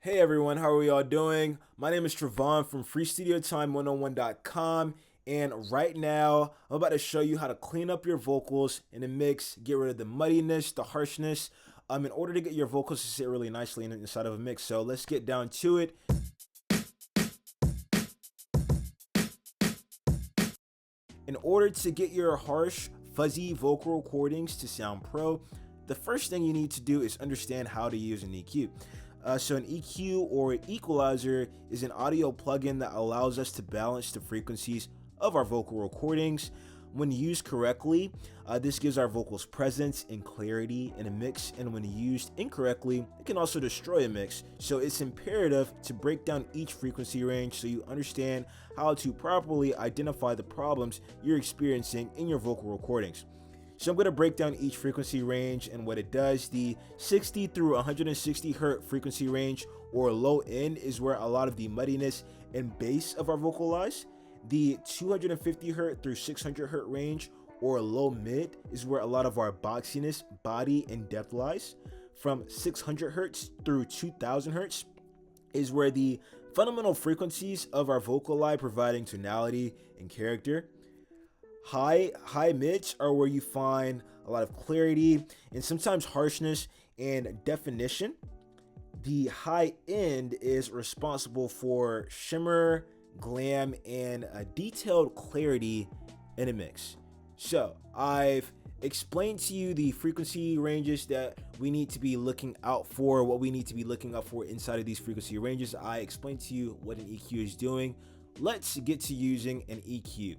Hey everyone, how are we all doing? My name is Trevon from FreeStudioTime101.com, and right now I'm about to show you how to clean up your vocals in a mix, get rid of the muddiness, the harshness, in order to get your vocals to sit really nicely inside of a mix. So let's get down to it. In order to get your harsh, fuzzy vocal recordings to sound pro, the first thing you need to do is understand how to use an EQ. So an EQ or equalizer is an audio plugin that allows us to balance the frequencies of our vocal recordings. When used correctly, this gives our vocals presence and clarity in a mix, and when used incorrectly, it can also destroy a mix. So it's imperative to break down each frequency range so you understand how to properly identify the problems you're experiencing in your vocal recordings. So I'm going to break down each frequency range and what it does. The 60 through 160 hertz frequency range, or low end, is where a lot of the muddiness and bass of our vocal lies. The 250 hertz through 600 hertz range, or low mid, is where a lot of our boxiness, body, and depth lies. From 600 hertz through 2000 hertz is where the fundamental frequencies of our vocal lie, providing tonality and character. High mids are where you find a lot of clarity and sometimes harshness and definition. The high end is responsible for shimmer, glam, and a detailed clarity in a mix. So I've explained to you the frequency ranges that we need to be looking out for, what we need to be looking out for inside of these frequency ranges. I explained to you what an EQ is doing. Let's get to using an EQ.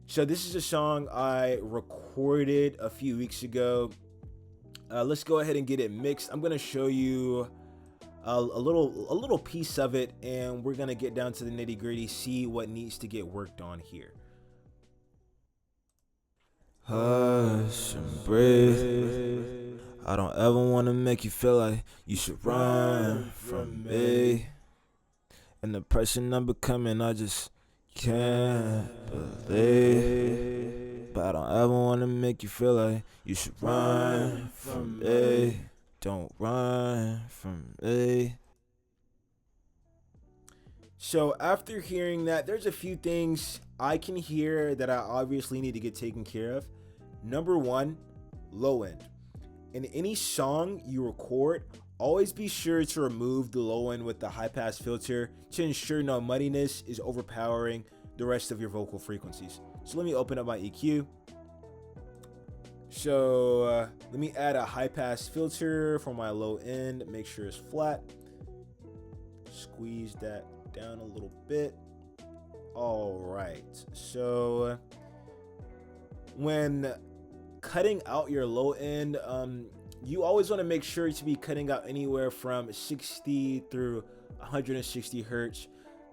So this is a song I recorded a few weeks ago. Let's go ahead and get it mixed. I'm gonna show you a little piece of it, and we're gonna get down to the nitty gritty, see what needs to get worked on here. Hush and breathe. I don't ever wanna make you feel like you should run from me. And the person I'm becoming, I just can't believe. But I don't ever wanna make you feel like you should run from me. Don't run from me. So after hearing that, there's a few things I can hear that I obviously need to get taken care of. Number one, low end. In any song you record, always be sure to remove the low end with the high pass filter to ensure no muddiness is overpowering the rest of your vocal frequencies. So let me open up my EQ. So let me add a high pass filter for my low end, make sure it's flat. Squeeze that down a little bit. All right, so when cutting out your low end, you always want to make sure to be cutting out anywhere from 60 through 160 hertz.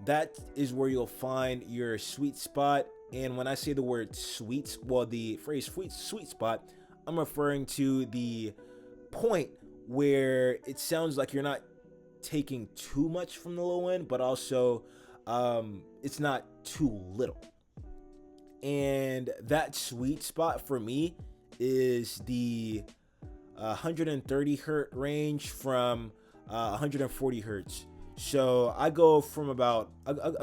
That is where you'll find your sweet spot. And when I say the word sweet, well, the phrase sweet spot, I'm referring to the point where it sounds like you're not taking too much from the low end, but also it's not too little. And that sweet spot for me is the 130 hertz range from 140 hertz. So I go from I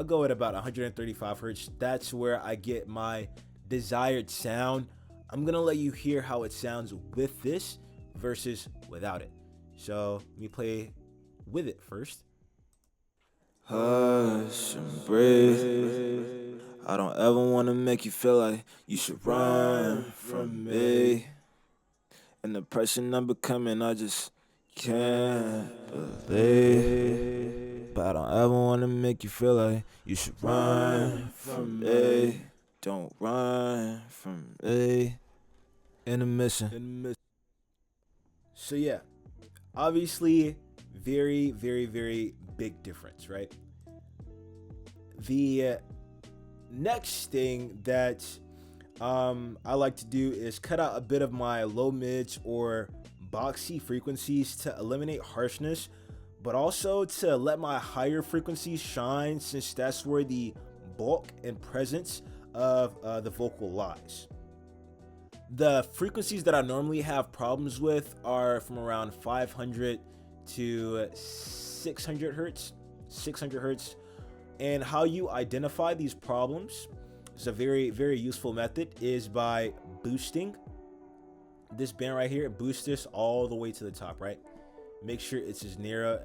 go at about 135 hertz. That's where I get my desired sound. I'm gonna let you hear how it sounds with this versus without it. So let me play with it first. Hush and breathe. I don't ever wanna make you feel like you should run from me. And the person I'm becoming, I just can't believe. But I don't ever wanna make you feel like you should run from me. Don't run from me. Intermission. So yeah, obviously very, very, very big difference, right? The next thing that I like to do is cut out a bit of my low mids or boxy frequencies to eliminate harshness, but also to let my higher frequencies shine, since that's where the bulk and presence of the vocal lies. The frequencies that I normally have problems with are from around 500 to 600 hertz. 600 hertz. And how you identify these problems is a very useful method, is by boosting this band right here. Boost this all the way to the top, right? Make sure it's as narrow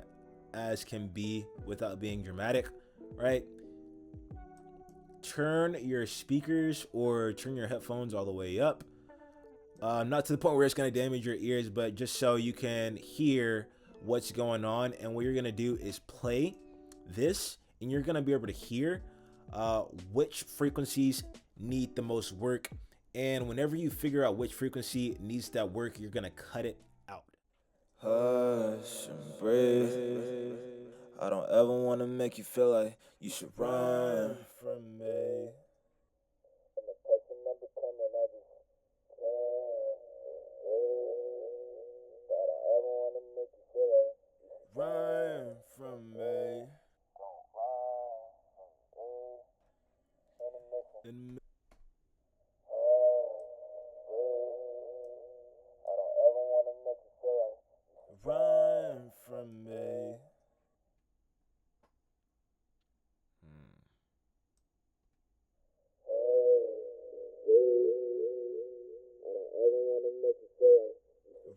as can be without being dramatic, right? Turn your speakers or turn your headphones all the way up. Not to the point where it's going to damage your ears, but just so you can hear what's going on. And what you're going to do is play this, and you're going to be able to hear which frequencies need the most work. And whenever you figure out which frequency needs that work, you're going to cut it out. Hush and breathe. I don't ever want to make you feel like you should run from me. Run from me. Run from me.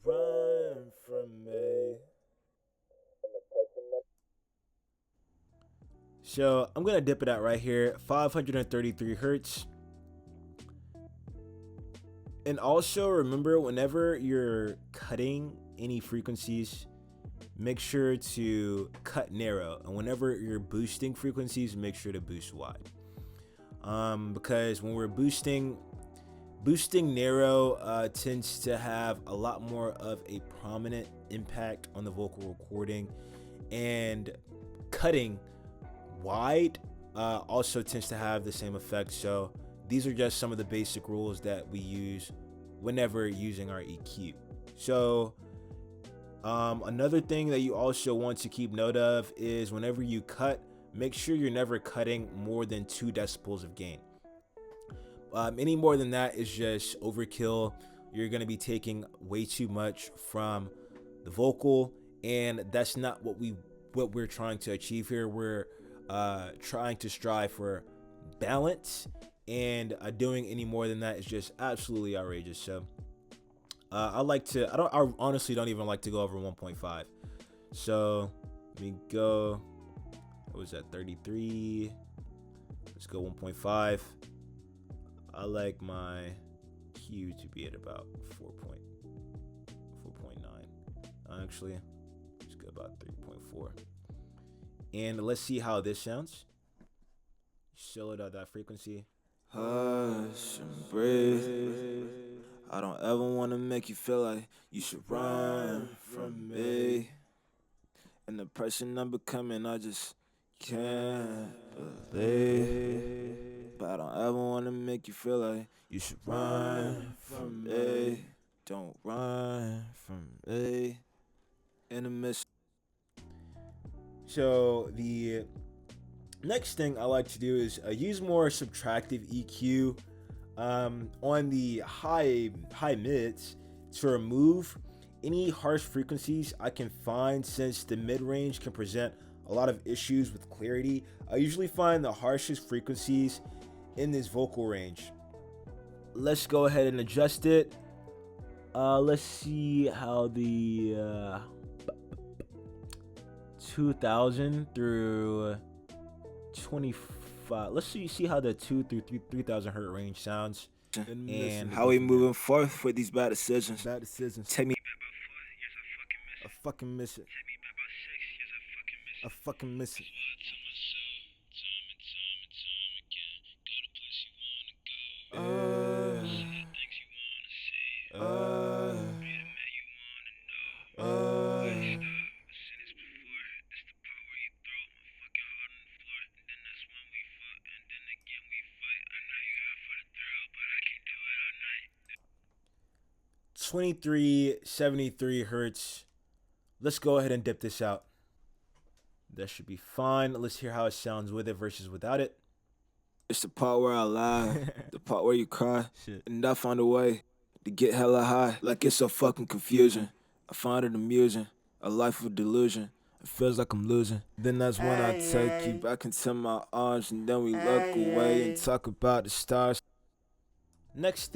Run from me. So I'm gonna dip it out right here, 533 hertz. And also remember, whenever you're cutting any frequencies, make sure to cut narrow, and whenever you're boosting frequencies, make sure to boost wide. Because when we're boosting narrow tends to have a lot more of a prominent impact on the vocal recording, and cutting wide also tends to have the same effect. So these are just some of the basic rules that we use whenever using our EQ. So another thing that you also want to keep note of is whenever you cut, make sure you're never cutting more than 2 decibels of gain. Any more than that is just overkill. You're going to be taking way too much from the vocal, and that's not what we're trying to achieve here. We're trying to strive for balance, and doing any more than that is just absolutely outrageous. So I honestly don't even like to go over 1.5. So let me go. What was that? 33. Let's go 1.5. I like my Q to be at about 4.9. Actually, let's go about 3.4. And let's see how this sounds. Show it at that frequency. Hush and breathe. I don't ever want to make you feel like you should run from me. And the person I'm becoming, I just can't believe. But I don't ever want to make you feel like you should run from me. Don't run from me. In the midst. So the next thing I like to do is use more subtractive EQ on the high mids to remove any harsh frequencies I can find, since the mid-range can present a lot of issues with clarity. I usually find the harshest frequencies in this vocal range. Let's go ahead and adjust it. Let's see how the 2000 through 25. Let's see how the 2 through 3000 hertz range sounds. And how we moving forth with these bad decisions. Bad decisions. Take me. I fucking miss it. I fucking miss it. $23.73 hertz. Let's go ahead and dip this out. That should be fine. Let's hear how it sounds with it versus without it. It's the part where I lie, the part where you cry, Shit. and I find a way to get hella high. Like it's so fucking confusion. I find it amusing, a life of delusion. It feels like I'm losing. Then that's when I take you back into my arms, and then we look away and talk about the stars. Next.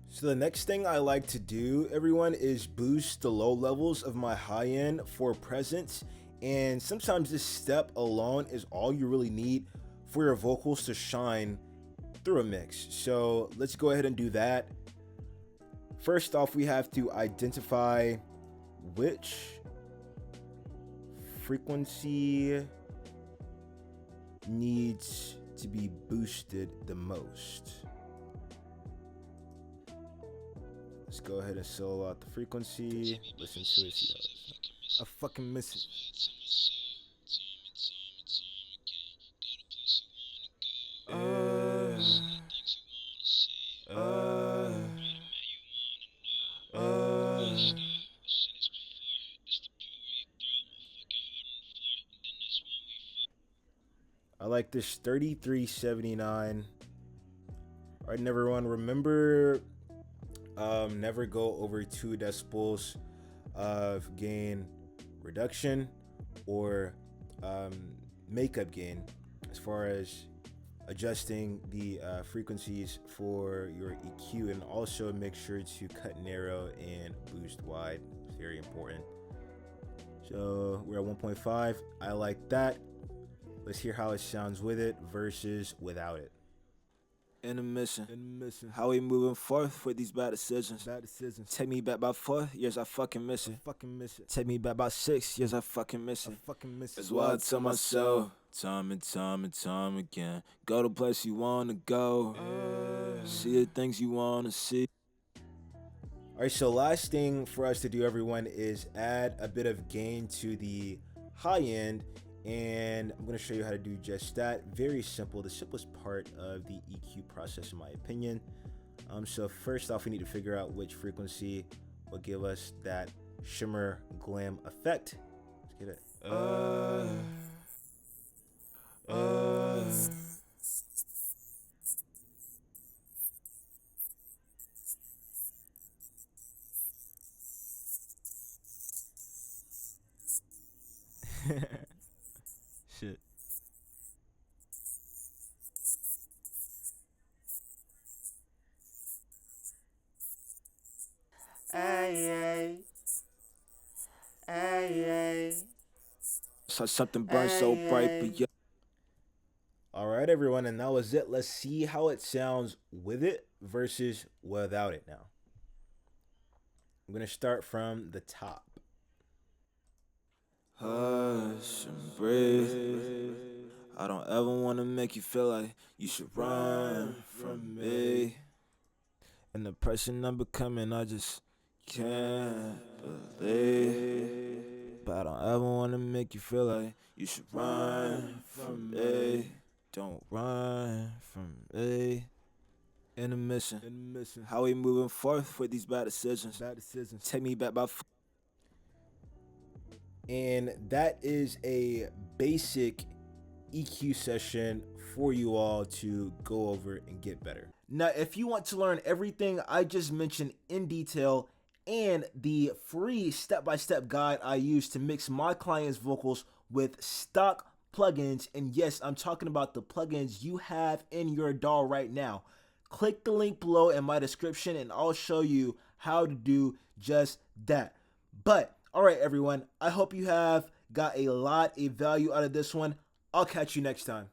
So the next thing I like to do, everyone, is boost the low levels of my high end for presence. And sometimes this step alone is all you really need for your vocals to shine through a mix. So let's go ahead and do that. First off, we have to identify which frequency needs to be boosted the most. Let's go ahead and solo out the frequency. Listen to it. I fucking miss it. I like this 3379. All right, everyone, remember, never go over 2 decibels of gain reduction or makeup gain as far as adjusting the frequencies for your EQ, and also make sure to cut narrow and boost wide. It's very important. So we're at 1.5. I like that. Let's hear how it sounds with it versus without it. Intermission. How we moving forth with these bad decisions? Take me back about 4 years, I fucking miss it. Take me back about 6 years, I fucking miss it. That's why I tell myself, time and time again, go the place you wanna go, see the things you wanna see. All right, so last thing for us to do, everyone, is add a bit of gain to the high end, and I'm going to show you how to do just that. Very simple, the simplest part of the EQ process, in my opinion. So first off, we need to figure out which frequency will give us that shimmer glam effect. Let's get it. Shit. Saw something burn so bright, but yeah. All right, everyone, and that was it. Let's see how it sounds with it versus without it now. I'm going to start from the top. Hush and breathe. I don't ever want to make you feel like you should run from me. And the person I'm becoming, I just can't believe. But I don't ever want to make you feel like you should run from me. Don't run from me. Intermission. How we moving forth with these bad decisions? Take me back about. And that is a basic EQ session for you all to go over and get better. Now, if you want to learn everything I just mentioned in detail and the free step-by-step guide I use to mix my clients' vocals with stock plugins, and yes, I'm talking about the plugins you have in your DAW right now, click the link below in my description and I'll show you how to do just that. But all right, everyone, I hope you have got a lot of value out of this one. I'll catch you next time.